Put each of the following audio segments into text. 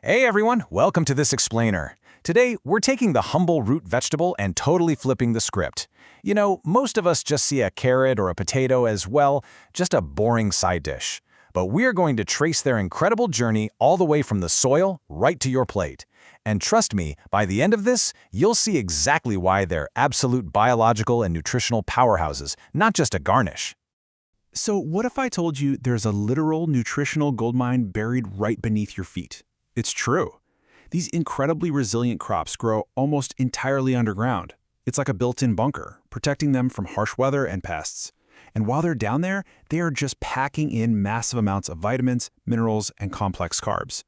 Hey everyone, welcome to this explainer. Today, we're taking the humble root vegetable and totally flipping the script. You know, most of us just see a carrot or a potato as, well, just a boring side dish. But we're going to trace their incredible journey all the way from the soil right to your plate. And trust me, by the end of this, you'll see exactly why they're absolute biological and nutritional powerhouses, not just a garnish. So what if I told you there's a literal nutritional goldmine buried right beneath your feet? It's true. These incredibly resilient crops grow almost entirely underground. It's like a built-in bunker, protecting them from harsh weather and pests. And while they're down there, they are just packing in massive amounts of vitamins, minerals, and complex carbs.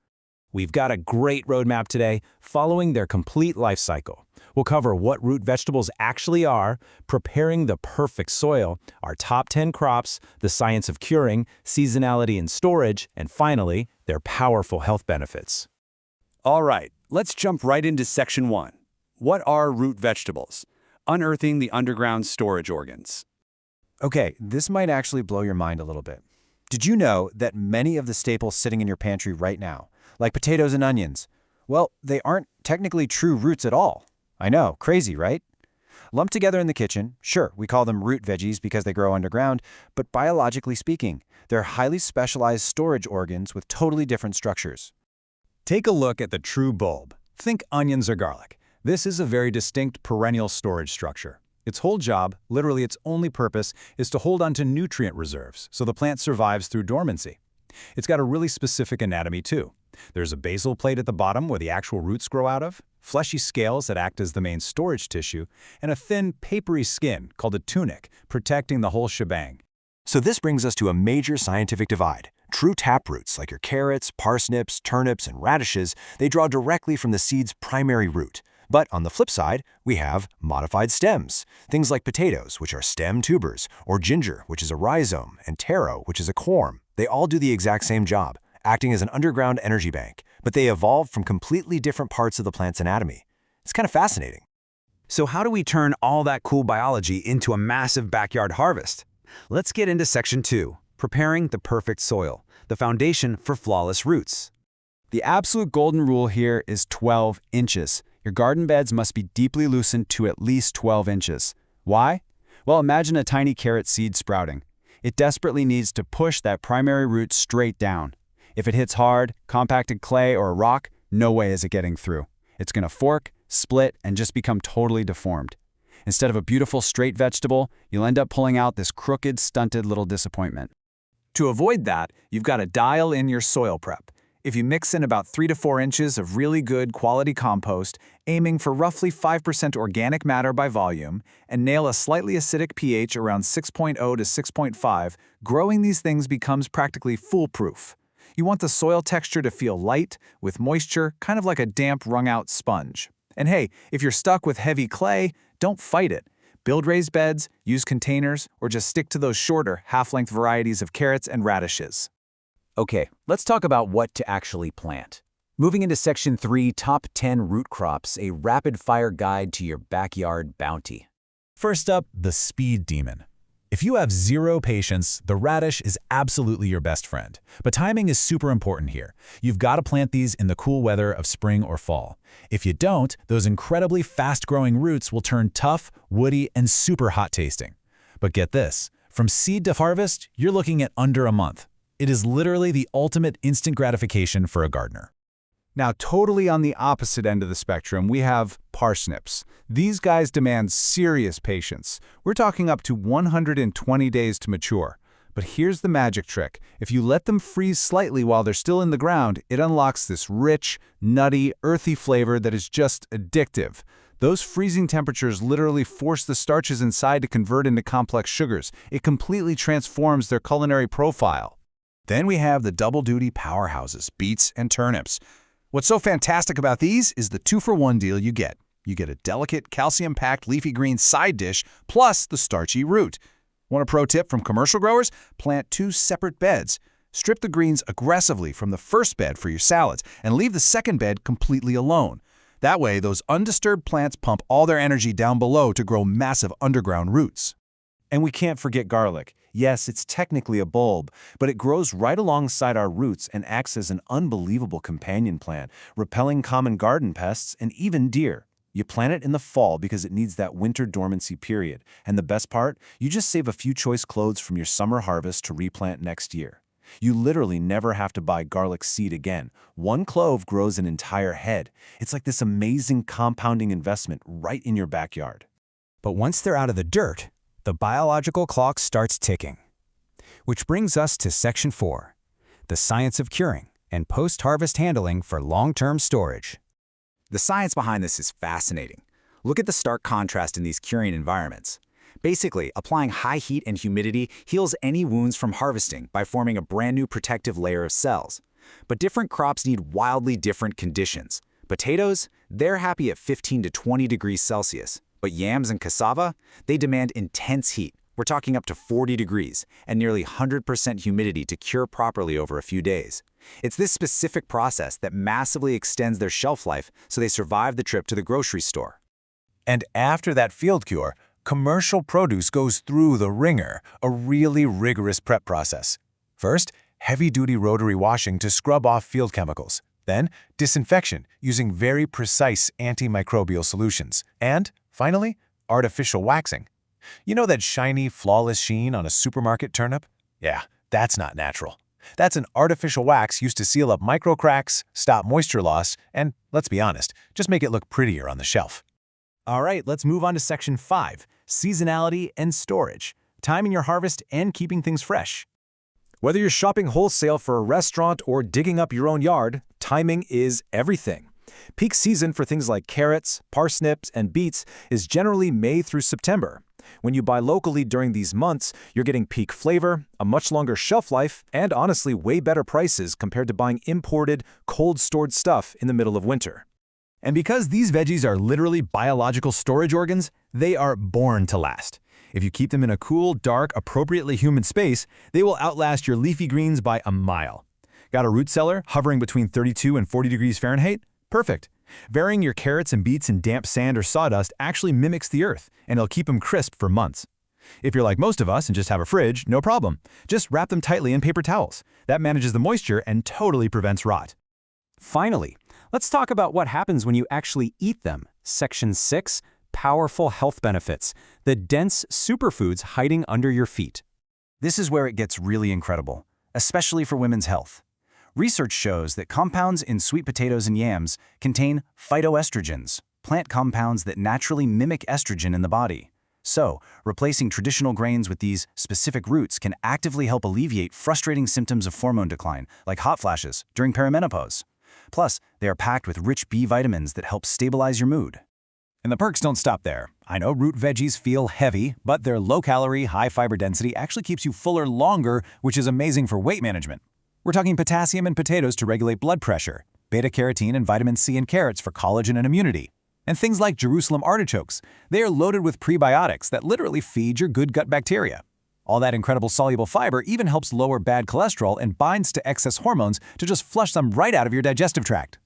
We've got a great roadmap today, following their complete life cycle. We'll cover what root vegetables actually are, preparing the perfect soil, our top 10 crops, the science of curing, seasonality and storage, and finally, their powerful health benefits. All right, let's jump right into Section 1. What are root vegetables? Unearthing the underground storage organs. Okay, this might actually blow your mind a little bit. Did you know that many of the staples sitting in your pantry right now, like potatoes and onions, well, they aren't technically true roots at all? I know, crazy, right? Lumped together in the kitchen, sure, we call them root veggies because they grow underground, but biologically speaking, they're highly specialized storage organs with totally different structures. Take a look at the true bulb. Think onions or garlic. This is a very distinct perennial storage structure. Its whole job, literally its only purpose, is to hold onto nutrient reserves so the plant survives through dormancy. It's got a really specific anatomy too. There's a basal plate at the bottom where the actual roots grow out of, fleshy scales that act as the main storage tissue, and a thin, papery skin called a tunic, protecting the whole shebang. So this brings us to a major scientific divide. True taproots, like your carrots, parsnips, turnips, and radishes, they draw directly from the seed's primary root. But on the flip side, we have modified stems. Things like potatoes, which are stem tubers, or ginger, which is a rhizome, and taro, which is a corm. They all do the exact same job, acting as an underground energy bank, but they evolved from completely different parts of the plant's anatomy. It's kind of fascinating. So how do we turn all that cool biology into a massive backyard harvest? Let's get into Section 2, preparing the perfect soil, the foundation for flawless roots. The absolute golden rule here is 12 inches. Your garden beds must be deeply loosened to at least 12 inches. Why? Well, imagine a tiny carrot seed sprouting. It desperately needs to push that primary root straight down. If it hits hard, compacted clay, or a rock, no way is it getting through. It's going to fork, split, and just become totally deformed. Instead of a beautiful straight vegetable, you'll end up pulling out this crooked, stunted little disappointment. To avoid that, you've got to dial in your soil prep. If you mix in about 3 to 4 inches of really good quality compost, aiming for roughly 5% organic matter by volume, and nail a slightly acidic pH around 6.0 to 6.5, growing these things becomes practically foolproof. You want the soil texture to feel light, with moisture, kind of like a damp, wrung-out sponge. And hey, if you're stuck with heavy clay, don't fight it. Build raised beds, use containers, or just stick to those shorter, half-length varieties of carrots and radishes. Okay, let's talk about what to actually plant. Moving into Section 3, Top 10 Root Crops, a rapid-fire guide to your backyard bounty. First up, the speed demon. If you have zero patience, the radish is absolutely your best friend. But timing is super important here. You've got to plant these in the cool weather of spring or fall. If you don't, those incredibly fast-growing roots will turn tough, woody, and super hot tasting. But get this, from seed to harvest, you're looking at under a month. It is literally the ultimate instant gratification for a gardener. Now, totally on the opposite end of the spectrum, we have parsnips. These guys demand serious patience. We're talking up to 120 days to mature. But here's the magic trick. If you let them freeze slightly while they're still in the ground, it unlocks this rich, nutty, earthy flavor that is just addictive. Those freezing temperatures literally force the starches inside to convert into complex sugars. It completely transforms their culinary profile. Then we have the double-duty powerhouses, beets and turnips. What's so fantastic about these is the 2-for-1 deal you get. You get a delicate, calcium-packed leafy green side dish plus the starchy root. Want a pro tip from commercial growers? Plant 2 separate beds. Strip the greens aggressively from the first bed for your salads and leave the second bed completely alone. That way, those undisturbed plants pump all their energy down below to grow massive underground roots. And we can't forget garlic. Yes, it's technically a bulb, but it grows right alongside our roots and acts as an unbelievable companion plant, repelling common garden pests and even deer. You plant it in the fall because it needs that winter dormancy period. And the best part? You just save a few choice cloves from your summer harvest to replant next year. You literally never have to buy garlic seed again. One clove grows an entire head. It's like this amazing compounding investment right in your backyard. But once they're out of the dirt, the biological clock starts ticking. Which brings us to Section 4, the science of curing and post-harvest handling for long-term storage. The science behind this is fascinating. Look at the stark contrast in these curing environments. Basically, applying high heat and humidity heals any wounds from harvesting by forming a brand new protective layer of cells. But different crops need wildly different conditions. Potatoes, they're happy at 15 to 20 degrees Celsius. But yams and cassava, they demand intense heat. We're talking up to 40 degrees and nearly 100% humidity to cure properly over a few days. It's this specific process that massively extends their shelf life so they survive the trip to the grocery store. And after that field cure, commercial produce goes through the ringer, a really rigorous prep process. First, heavy-duty rotary washing to scrub off field chemicals. Then, disinfection using very precise antimicrobial solutions. And, finally, artificial waxing. You know that shiny, flawless sheen on a supermarket turnip? Yeah, that's not natural. That's an artificial wax used to seal up micro cracks, stop moisture loss, and, let's be honest, just make it look prettier on the shelf. All right, let's move on to Section 5, seasonality and storage, timing your harvest and keeping things fresh. Whether you're shopping wholesale for a restaurant or digging up your own yard, timing is everything. Peak season for things like carrots, parsnips, and beets is generally May through September. When you buy locally during these months, you're getting peak flavor, a much longer shelf life, and honestly way better prices compared to buying imported, cold-stored stuff in the middle of winter. And because these veggies are literally biological storage organs, they are born to last. If you keep them in a cool, dark, appropriately humid space, they will outlast your leafy greens by a mile. Got a root cellar hovering between 32 and 40 degrees Fahrenheit? Perfect. Burying your carrots and beets in damp sand or sawdust actually mimics the earth, and it'll keep them crisp for months. If you're like most of us and just have a fridge, no problem. Just wrap them tightly in paper towels. That manages the moisture and totally prevents rot. Finally, let's talk about what happens when you actually eat them. Section 6, powerful health benefits, the dense superfoods hiding under your feet. This is where it gets really incredible, especially for women's health. Research shows that compounds in sweet potatoes and yams contain phytoestrogens, plant compounds that naturally mimic estrogen in the body. So, replacing traditional grains with these specific roots can actively help alleviate frustrating symptoms of hormone decline, like hot flashes during perimenopause. Plus, they are packed with rich B vitamins that help stabilize your mood. And the perks don't stop there. I know root veggies feel heavy, but their low-calorie, high-fiber density actually keeps you fuller longer, which is amazing for weight management. We're talking potassium in potatoes to regulate blood pressure, beta-carotene and vitamin C in carrots for collagen and immunity, and things like Jerusalem artichokes. They are loaded with prebiotics that literally feed your good gut bacteria. All that incredible soluble fiber even helps lower bad cholesterol and binds to excess hormones to just flush them right out of your digestive tract.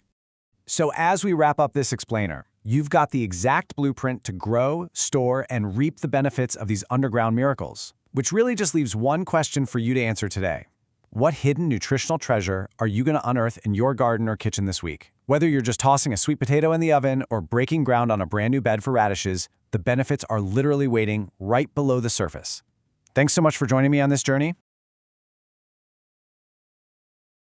So as we wrap up this explainer, you've got the exact blueprint to grow, store, and reap the benefits of these underground miracles, which really just leaves one question for you to answer today. What hidden nutritional treasure are you going to unearth in your garden or kitchen this week? Whether you're just tossing a sweet potato in the oven or breaking ground on a brand new bed for radishes, the benefits are literally waiting right below the surface. Thanks so much for joining me on this journey.